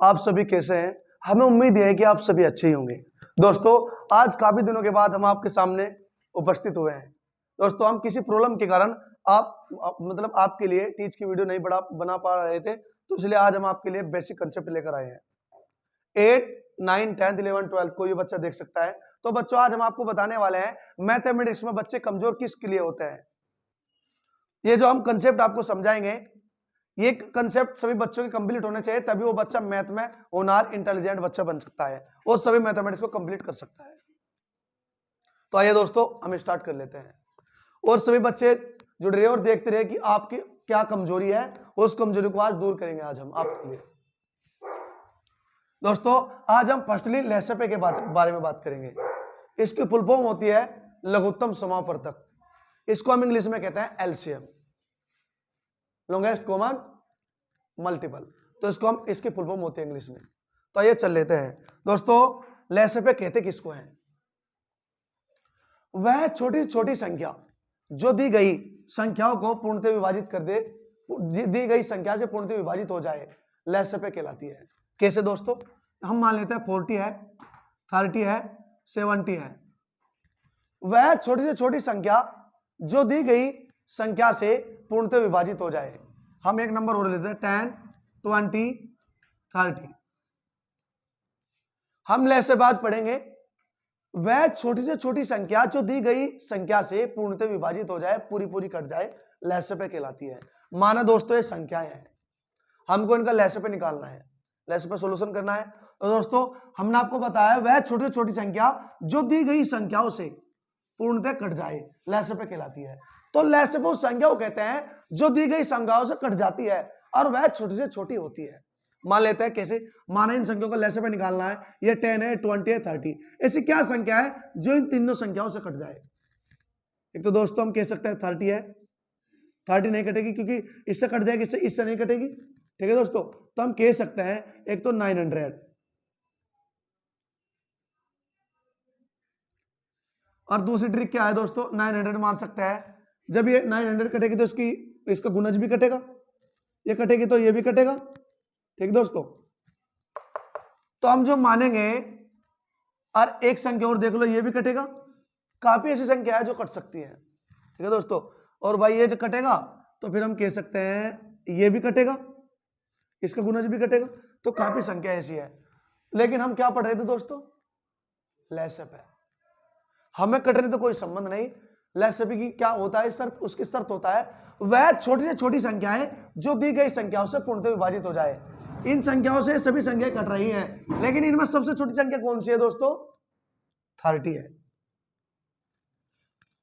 आप सभी कैसे हैं? हमें उम्मीद है कि आप सभी अच्छे ही होंगे। दोस्तों, आज काफी दिनों के बाद हम आपके सामने उपस्थित हुए हैं। दोस्तों, हम किसी प्रॉब्लम के कारण मतलब आपके लिए टीच की वीडियो नहीं बना पा रहे थे, तो इसलिए आज हम आपके लिए बेसिक कंसेप्ट लेकर आए हैं। 8, 9, 10, 11, 12 कोई भी बच्चा देख सकता है। तो बच्चों, आज हम आपको बताने वाले हैं मैथमेटिक्स में बच्चे कमजोर किसके लिए होते हैं। ये जो हम कंसेप्ट आपको समझाएंगे, ये कंसेप्ट सभी बच्चों के कंप्लीट होने चाहिए, तभी वो बच्चा मैथ में होनहार इंटेलिजेंट बच्चा बन सकता है और सभी मैथमेटिक्स को कंप्लीट कर सकता है। तो आइए दोस्तों, हम स्टार्ट कर लेते हैं और सभी बच्चे जुड़ रहे और देखते रहे कि आपकी क्या कमजोरी है, उस कमजोरी को आज दूर करेंगे आज हम आपके लिए। दोस्तों, आज हम फर्स्टली लहसपे के बारे में बात करेंगे। इसकी फुल फॉर्म होती है लघुत्तम समापवर्तक। इसको हम इंग्लिश में कहते हैं एलसीएम, लॉन्गेस्ट कॉमन मल्टीपल। तो इसकी फुल फॉर्म होती है इंग्लिश में। तो ये चल लेते हैं। दोस्तों, लहसपे कहते किसको हैं? वह छोटी छोटी संख्या जो दी गई संख्याओं को पूर्णतः विभाजित कर दे, दी गई संख्या से पूर्णतः विभाजित हो जाए, लहसपे कहलाती है। कैसे दोस्तों? हम मान लेते हैं 40 है, 30 है, 70 है। वह छोटी से छोटी संख्या जो दी गई संख्या से पूर्णतः विभाजित हो जाए। हम एक नंबर और लेते हैं 10, 20, 30। हम लहसपे आज पढ़ेंगे वह छोटी से छोटी संख्या जो दी गई संख्या से पूर्णतः विभाजित हो जाए, पूरी पूरी कट जाए, लहसपे कहलाती है। माना दोस्तों ये संख्याएं हैं, हमको इनका लहसपे निकालना है, लहसपे सॉल्यूशन करना है। तो दोस्तों, हमने आपको बताया वह छोटी से छोटी संख्या जो दी गई संख्याओं से पूर्णतः कट जाए, लहसपे कहलाती है। तो लहसपे उस संख्या को कहते हैं जो दी गई संख्याओं से कट जाती है और वह छोटी से छोटी होती है। मान लेते हैं कैसे? माना इन संख्याओं का लहसपे निकालना है, ये 10 है, 20 है, 30। ऐसी क्या संख्या है जो इन तीनों संख्याओं से कट जाए? एक तो दोस्तों हम कह सकते हैं 30 है, 30 नहीं कटेगी क्योंकि इससे कट जाएगी, इससे नहीं कटेगी। ठीक है दोस्तों, तो हम कह सकते हैं एक तो 900, और दूसरी ट्रिक क्या है दोस्तों? 900 मान सकते हैं। जब ये 900 कटेगी तो इसका गुणज भी कटेगा, ये कटेगी तो ये भी कटेगा। ठीक दोस्तों, तो हम जो मानेंगे, और एक संख्या और देख लो, ये भी कटेगा। काफी ऐसी संख्या है जो कट सकती है। ठीक है दोस्तों, और भाई ये जो कटेगा तो फिर हम कह सकते हैं ये भी कटेगा, इसका गुणज भी कटेगा। तो काफी संख्या ऐसी है, लेकिन हम क्या पढ़ रहे थे दोस्तों? लहसपे। हमें कटने तो कोई संबंध नहीं। लहसपे की क्या होता है शर्त? उसकी शर्त होता है वह छोटी से छोटी संख्याएं जो दी गई संख्याओं से पूर्णतः विभाजित हो जाए। इन संख्याओं से सभी संख्याएं कट रही हैं, लेकिन इनमें सबसे छोटी संख्या कौन सी है दोस्तों? 30 है।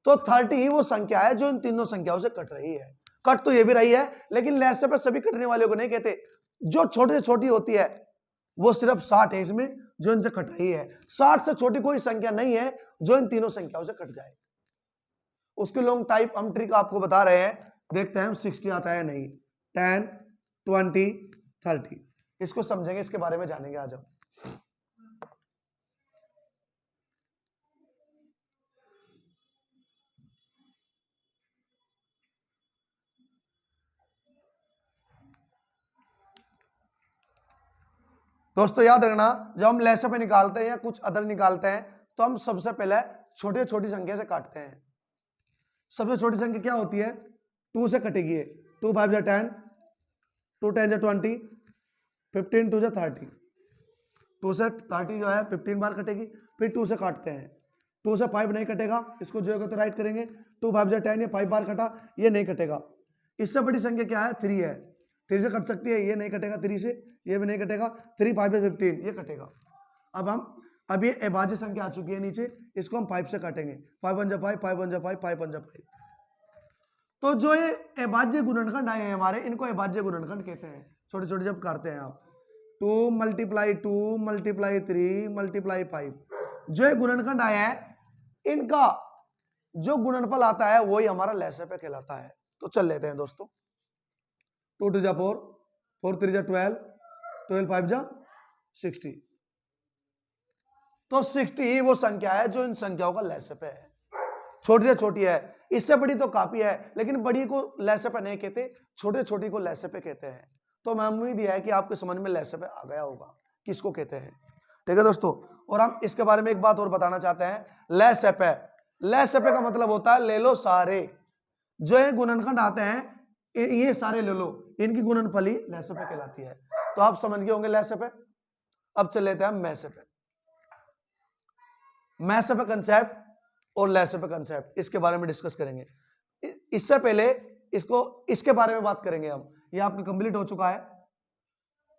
तो 30 ही वो संख्या है जो इन तीनों संख्याओं से कट रही है। कट तो ये भी रही है, लेकिन लहसपे सभी कटने वाले को नहीं कहते। जो छोटी से छोटी होती है वो सिर्फ 60 है इसमें, जो इनसे कट रही है। 60 से छोटी कोई संख्या नहीं है जो इन तीनों संख्याओं से कट जाए। उसके लॉन्ग टाइप हम ट्रिक आपको बता रहे हैं, देखते हैं हम 60 आता है नहीं। 10, 20, 30 इसको समझेंगे, इसके बारे में जानेंगे आज हम। दोस्तों याद रखना, जब हम लहसपे निकालते हैं या कुछ अदर निकालते हैं तो हम सबसे पहले छोटी छोटी संख्या से काटते हैं। सबसे छोटी संख्या क्या होती है? 2 से कटेगी। 2 5 जा 10, 2 10 जा 20, 15 2 जा 30। 2 से 30 जो है 15 बार कटेगी, फिर 2 से काटते हैं। 2 से 5 नहीं कटेगा, इसको जो है तो राइट करेंगे। 2 5 जा 10, ये 5 बार कटा, ये नहीं कटेगा। इससे बड़ी संख्या क्या है? 3 है, 3 से कट सकती है, ये नहीं कटेगा। 3 से ये भी नहीं कटेगा। 3 5 15 ये कटेगा। अब ये अभाज्य संख्या आ चुकी है नीचे, इसको हम 5 से काटेंगे। 5 1 जा 5, 5 1 जा 5, 5 1 जा 5। तो जो ये अभाज्य गुणनखंड आए हैं हमारे, इनको अभाज्य गुणनखंड कहते हैं। छोटे छोटे जब करते हैं आप, 2 × 2 × 3 × 5, जो ये गुणनखंड आए हैं, इनका जो गुणनफल आता है वही हमारा लहसपे कहलाता है। तो चल लेते हैं दोस्तों। 2 2 जा 4, 4 3 जा 12, 12 5 जा 60। तो 60 ही वो संख्या है जो इन संख्याओं का लहसपे है। छोटी से छोटी है, इससे बड़ी तो काफी है, लेकिन बड़ी को लहसपे नहीं कहते, छोटे छोटी को लहसपे कहते हैं। तो मैं उम्मीद है कि आपके समझ में लेस पे आ गया होगा किसको कहते हैं। ठीक है दोस्तों, और हम इसके बारे में एक बात और बताना चाहते हैं, लेस पे। लेस पे का मतलब होता है ले लो सारे, जो ये गुणनखंड आते हैं ये सारे ले लो, इनकी गुणनफली लेस पे कहलाती है। तो आप समझ गए होंगे लेस पे। अब चल लेते हैं मैस पे। मैस पे कंसेप्ट और लेस पे कंसेप्ट, इसके बारे में डिस्कस करेंगे। इससे पहले इसके बारे में बात करेंगे हम। ये आपका कंप्लीट हो चुका है,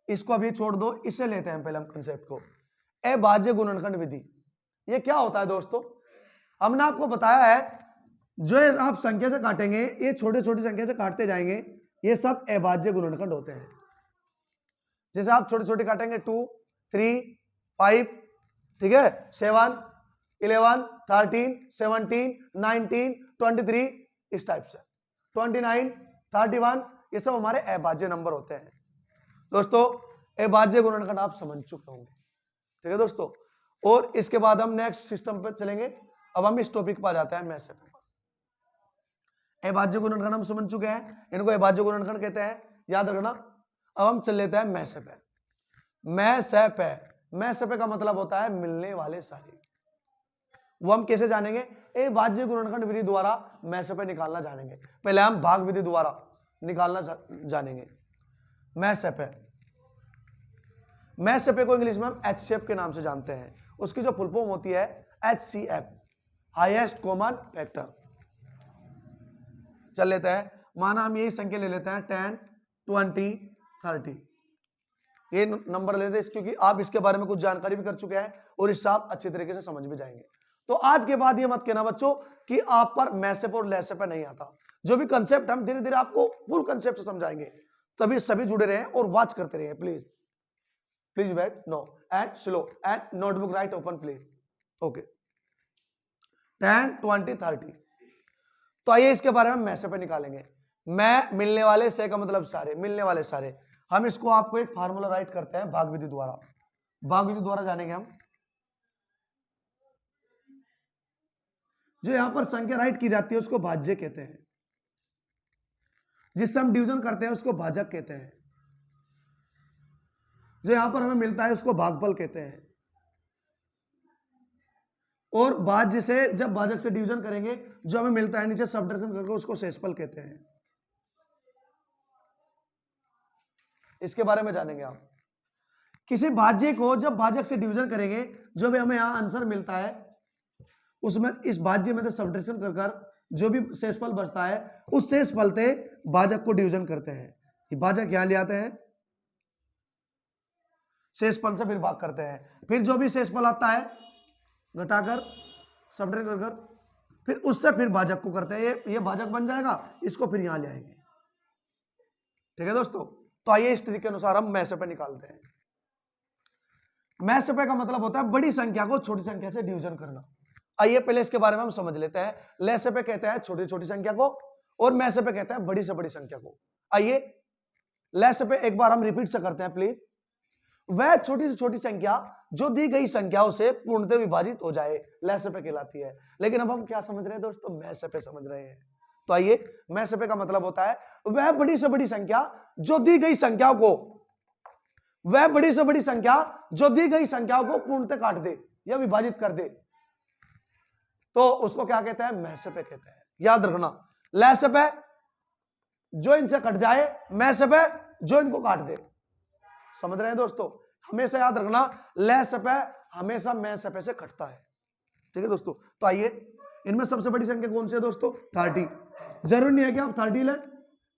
इसको अभी छोड़ दो, इससे लेते हैं पहले हम कंसेप्ट को। अभाज्य गुणनखंड विधि, ये क्या होता है दोस्तों? हमने आपको बताया है जो आप संख्या से काटेंगे, ये छोटी छोटी संख्या से काटते जाएंगे, ये सब अभाज्य गुणनखंड होते हैं। जैसे आप छोटे छोटे काटेंगे 2, 3, 5, ठीक है, 7, 11, 13, 17, 19, 23, इस टाइप से 29, 31, ये सब हमारे अभाज्य नंबर होते हैं दोस्तों। अभाज्य गुणनखंड आप समझ चुके होंगे। ठीक है दोस्तों, और इसके बाद हम नेक्स्ट सिस्टम पे चलेंगे। अब हम इस टॉपिक पर आ जाते हैं मैस पे। अभाज्य गुणनखंड हम समझ चुके हैं, इनको अभाज्य गुणनखंड कहते हैं, याद रखना। अब हम चल लेते हैं मैस पे। मैस पे, मैस पे का मतलब होता है मिलने वाले सारे। वो हम कैसे जानेंगे? अभाज्य गुणनखंड विधि द्वारा मैस पे निकालना जानेंगे। पहले हम भाग विधि द्वारा निकालना जानेंगे। मैस पे, मैस पे को इंग्लिश में हम HCF के नाम से जानते हैं। उसकी जो फुल फॉर्म होती है HCF, हाईएस्ट कॉमन फैक्टर। चल लेते हैं, माना हम यही संख्या ले लेते हैं 10, 20, 30, ये नंबर लेते हैं क्योंकि आप इसके बारे में कुछ जानकारी भी कर चुके हैं और इससे आप अच्छी तरीके से समझ भी जाएंगे। तो आज के बाद ये मत कहना बच्चों कि आप पर मैसेप और लेसेप नहीं आता। जो भी कंसेप्ट हम धीरे धीरे आपको फुल कंसेप्ट समझाएंगे, तभी सभी जुड़े रहें और वॉच करते रहिए please. Please wait, no and slow and notebook right open please. Okay, 10, 20, 30। तो आइए इसके बारे में मैसेप निकालेंगे। मैं मिलने वाले से का मतलब सारे, मिलने वाले सारे। हम इसको आपको एक फार्मूला राइट करते हैं भाग विधि द्वारा। भाग विधि द्वारा जानेंगे हम। जो यहां पर संख्या राइट की जाती है उसको भाज्य कहते हैं, जिससे हम डिवीजन करते हैं उसको भाजक कहते हैं, जो यहां पर हमें मिलता है उसको भागफल कहते हैं, और भाज्य से जब भाजक से डिवीजन करेंगे जो हमें मिलता है नीचे सब्ट्रैक्शन करके उसको शेषफल कहते हैं। इसके बारे में जानेंगे आप। किसी भाज्य को जब भाजक से डिवीजन करेंगे, जो भी हमें यहां आंसर मिलता है उसमें इस भाज्य में सब्ट्रैक्शन कर जो भी शेषफल बचता है उस शेषफल से भाजक को डिवीजन करते हैं। भाजक यहां ले आते हैं, शेषफल से फिर भाग करते हैं, फिर जो भी शेषफल आता है घटाकर सब्ट्रैक्ट कर फिर उससे फिर भाजक को करते हैं। ये भाजक बन जाएगा, इसको फिर यहां ले आएंगे। ठीक है दोस्तों, तो आइए इस ट्रिक के अनुसार हम मैसेप निकालते हैं। मैसेप का मतलब होता है बड़ी संख्या को छोटी संख्या से डिवीजन करना। आइए पहले इसके बारे में हम समझ लेते हैं। लेसेप कहते हैं छोटी छोटी संख्या को और मैसेप कहते हैं बड़ी से बड़ी संख्या को। आइए लेसेप एक बार हम रिपीट से करते हैं प्लीज। वह छोटी से छोटी संख्या जो दी गई संख्याओं से पूर्णतः विभाजित हो जाए लेसेप कहलाती है। लेकिन अब हम क्या समझ रहे हैं दोस्तों? मैसेप समझ रहे हैं। तो आइए, मैसेप का मतलब होता है वह बड़ी से बड़ी संख्या जो दी गई संख्याओं को, वह बड़ी से बड़ी संख्या जो दी गई संख्याओं को पूर्णतः काट दे या विभाजित कर दे, तो उसको क्या कहते हैं? मैसेप कहते हैं। याद रखना, लेसेप जो इनसे कट जाए, मैसेप जो इनको काट दे। समझ रहे हैं दोस्तों? हमेशा याद रखना, लेसेप हमेशा मैसेप से कटता है। ठीक है दोस्तों, तो आइए इनमें सबसे बड़ी संख्या कौन सी है दोस्तों? 30। जरूरी नहीं है कि आप 30 लें,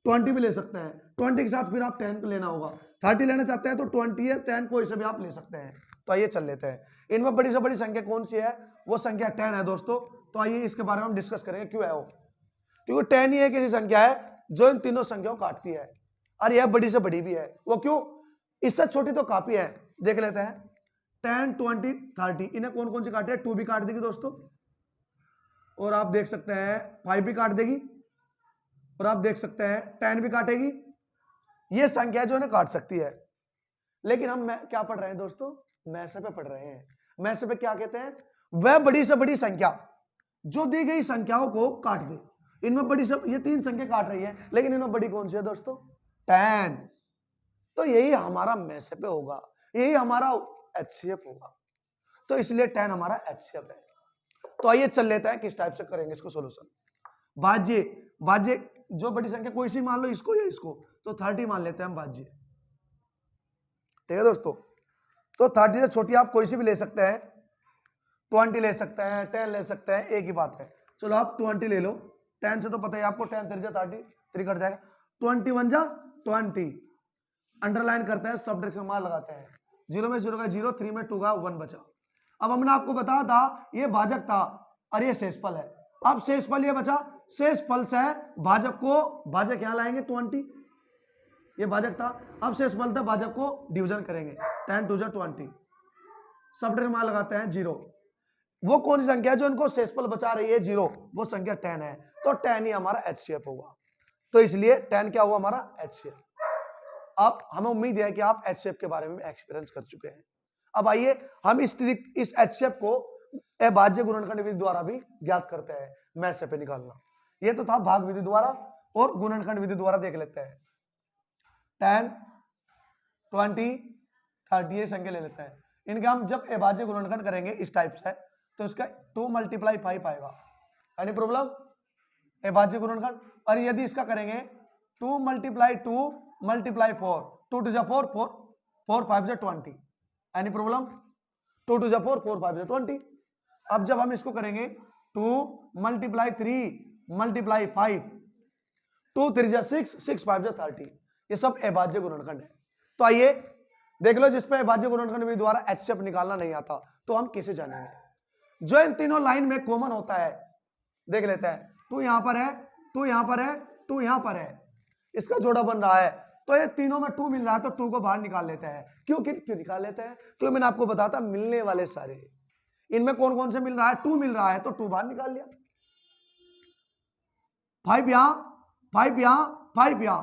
20 भी ले सकते हैं। 20 के साथ फिर आप 10 लेना होगा। 30 लेना चाहते हैं तो 20 है, 10 कोई से भी आप ले सकते हैं। तो आइए चल लेते हैं, इनमें बड़ी से बड़ी संख्या कौन सी है? वो संख्या 10 है दोस्तों। तो आइए इसके बारे में हम डिस्कस करेंगे क्यों है वो। क्योंकि 10 ही एक ऐसी संख्या है जो इन तीनों संख्याओं काटती है, और यह बड़ी से बड़ी भी है। वो क्यों? इससे छोटी तो काफी है। देख लेते हैं, 10, 20, 30 इन्हें कौन कौन सी काटे? 2 भी काट देगी दोस्तों, और आप देख सकते हैं 5 भी काट देगी, और आप देख सकते हैं 10 भी काटेगी। ये संख्या जो इन्हें काट सकती है। लेकिन हम क्या पढ़ रहे हैं दोस्तों? मैसेप पे पढ़ रहे हैं। मैसेप पे क्या कहते हैं? वह बड़ी से बड़ी संख्या जो दी गई संख्याओं को काट दे। इनमें बड़ी से ये 3 संख्या काट रही है, लेकिन इनमें बड़ी कौन सी है दोस्तों? 10। तो यही हमारा मैसेप होगा, यही हमारा एचसीएफ होगा। तो इसलिए tan हमारा एचसीएफ है। तो आइए चल लेते हैं किस टाइप से करेंगे इसको सोल्यूशन। भाज्य, भाज्य जो बड़ी संख्या कोई सी मान लो, इसको या इसको, तो 30 मान लेते हैं हम भाज्य। ठीक है दोस्तों, तो 30 से छोटी आप कोई सी भी ले सकते हैं, 20 ले सकते हैं, 10 ले सकते हैं, एक ही बात है। चलो आप 20 ले लो, 10 से तो पता है आपको 10 3 30 3 कट जाएगा, 21 जा 20, अंडरलाइन करते हैं, सब डायरेक्शन मार लगाते हैं, 0 में 0 का 0, 3 में 2 का 1 बचा। अब हमने आपको बताया था ये भाजक था और ये शेषफल है। अब शेषफल ये बचा, शेषफल से भाजक को, भाजक यहां लाएंगे 20, ये भाजक था। अब शेषफल से भाजक को डिवीजन करेंगे, 10 2 जा 20, सब डायरेक्शन मार लगाते हैं 0। वो कौन सी संख्या है जो इनको शेषफल बचा रही है 0, वो संख्या 10 है। तो 10 ही हमारा एचसीएफ होगा। तो इसलिए 10 क्या हुआ हमारा एचसीएफ। अब हमें उम्मीद है कि आप एचसीएफ के बारे में एक्सपीरियंस कर चुके हैं। अब आइए हम इस एचसीएफ को अभाज्य गुणनखंड विधि द्वारा भी ज्ञात करते हैं, मैथ से पे निकालना। ये तो था भाग विधि द्वारा, और गुणनखंड विधि द्वारा देख लेते हैं। 10 20 30 ये संख्या ले लेते हैं, इनका हम जब अभाज्य गुणनखंड करेंगे इस टाइप से, तो इसका 2 × 5 आएगा। Any problem? अभाज्य गुणनखंड। और यदि इसका करेंगे 2 × 2 × 4, 2 2 4 4 4 5 20, एनी प्रॉब्लम? 2 2 4 4 5 20। अब जब हम इसको करेंगे 2 × 3 × 5, 2 3 6 6 5 30, ये सब अभाज्य गुणनखंड है। तो आइए देख लो, जिस पे अभाज्य गुणनखंड विधि द्वारा एचसीएफ निकालना नहीं आता तो हम कैसे जानेंगे। जो इन तीनों लाइन में कॉमन होता है, देख लेते हैं। 2 यहां पर है, 2 यहां पर है, 2 यहां पर है, इसका जोड़ा बन रहा है। तो ये तीनों में 2 मिल रहा है, तो 2 को बाहर निकाल लेते हैं। क्यों निकाल लेते हैं? क्योंकि मैंने आपको बताया था मिलने वाले सारे, इनमें कौन कौन से मिल रहा है, 2 मिल रहा है, तो 2 बाहर निकाल लिया। 5 यहां, 5 यहां, 5 यहां,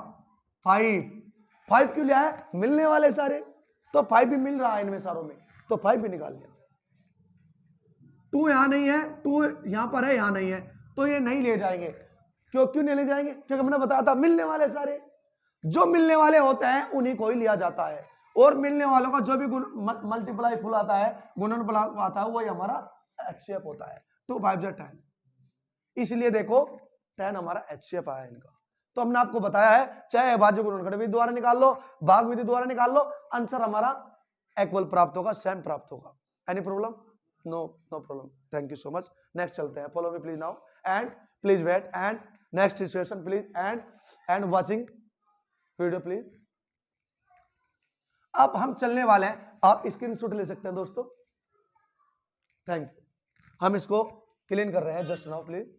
5 क्यों लिया है? मिलने वाले सारे, तो 5 भी मिल रहा है इनमें सारों में, तो 5 भी निकाल लिया। 2 यहां नहीं है, 2 यहां पर है, यहां नहीं है, तो ये नहीं ले जाएंगे। क्यों नहीं ले जाएंगे? क्योंकि हमने बताया था मिलने वाले सारे, जो मिलने वाले होते हैं उन्हीं को ही लिया जाता है, और मिलने वालों का जो भी मल्टीप्लाई फुल आता है, गुणनफल आता है, वही हमारा एचसीएफ होता है। 2 5 10, इसलिए देखो 10 हमारा एचसीएफ आया इनका। तो हमने आपको बताया है, चाहे अभाज्य गुणनखंड विधि द्वारा निकाल लो, भाग विधि द्वारा निकाल लो, आंसर हमारा इक्वल प्राप्त होगा, सेम प्राप्त होगा। Any problem? No problem. Thank you so much. Next चलते हैं। Follow me please now and please wait and next situation please and watching video please. अब हम चलने वाले हैं, आप स्क्रीनशॉट ले सकते हैं दोस्तों। Thank you. हम इसको क्लीन कर रहे हैं जस्ट नाउ प्लीज।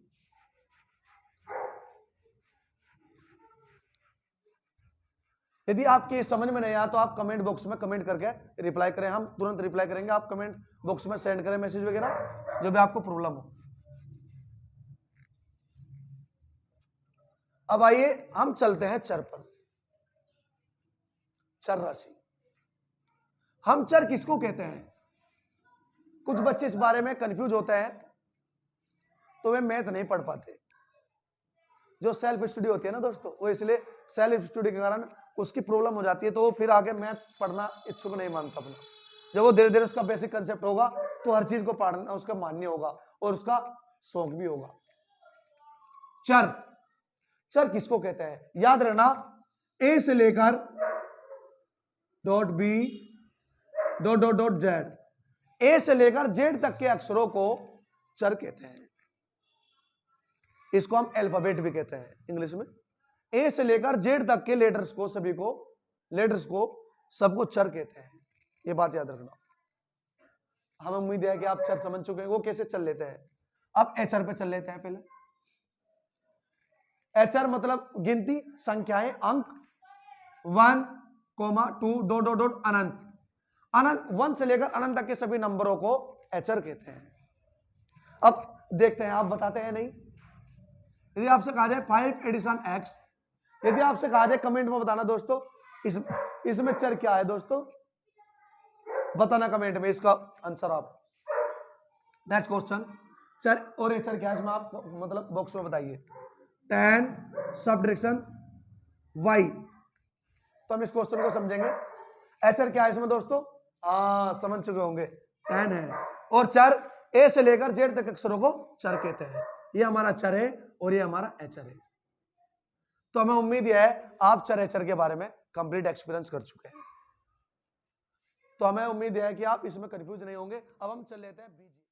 यदि आपकी समझ में नहीं आया तो आप कमेंट बॉक्स में कमेंट करके रिप्लाई करें, हम तुरंत रिप्लाई करेंगे। आप कमेंट बॉक्स में सेंड करें मैसेज वगैरह, जो भी आपको प्रॉब्लम हो। अब आइए हम चलते हैं चर पर। चर राशि, हम चर किसको कहते हैं? कुछ बच्चे इस बारे में कंफ्यूज होते हैं, तो वे मैथ नहीं पढ़ पाते। जो सेल्फ स्टडी होती है ना दोस्तों, वो इसलिए सेल्फ स्टडी के कारण उसकी प्रॉब्लम हो जाती है, तो वो फिर आगे मैथ पढ़ना इच्छुक नहीं मानता अपना। जब वो धीरे धीरे उसका बेसिक कंसेप्ट होगा, तो हर चीज को पढ़ना उसका मान्य होगा और उसका शौक भी होगा। चर, चर किसको कहते हैं? याद रखना, ए से लेकर .b .z, ए से लेकर जेड तक के अक्षरों को चर कहते हैं। इसको हम अल्फाबेट भी कहते हैं इंग्लिश में। ए से लेकर जेड तक के लेटर्स को, सभी को लेटर्स को सबको चर कहते हैं। ये बात याद रखना। हमें उम्मीद है कि आप चर समझ चुके हैं, वो कैसे चल लेते हैं। अब एचआर पे चल लेते हैं पहले। एचआर मतलब गिनती, संख्याएं, अंक, 1, 2 अनंत। अनंत 1 से लेकर अनंत तक के सभी नंबरों को एचआर कहते हैं। अब देखते हैं, आप बताते हैं नहीं। यदि आपसे कहा जाए 5 एडिशन x, यदि आपसे कहा जाए कमेंट में बताना दोस्तों, इसमें चर क्या है दोस्तों, बताना कमेंट में इसका आंसर आप। नेक्स्ट क्वेश्चन, चर और ये चर क्या है, इसमें आप मतलब बॉक्स में बताइए। 10 सबट्रैक्शन y तो हम इस क्वेश्चन को समझेंगे। एचर क्या है इसमें दोस्तों? समझ चुके होंगे, 10 है। और चर ए से लेकर जेड तक अक्षरों को चर कहते हैं। ये हमारा चर है और ये हमारा एचर है। तो हमें उम्मीद है आप चर एचर के बारे में कंप्लीट एक्सपीरियंस कर चुके हैं। तो हमें उम्मीद है कि आप इसमें कंफ्यूज नहीं होंगे। अब हम चल लेते हैं बीजी।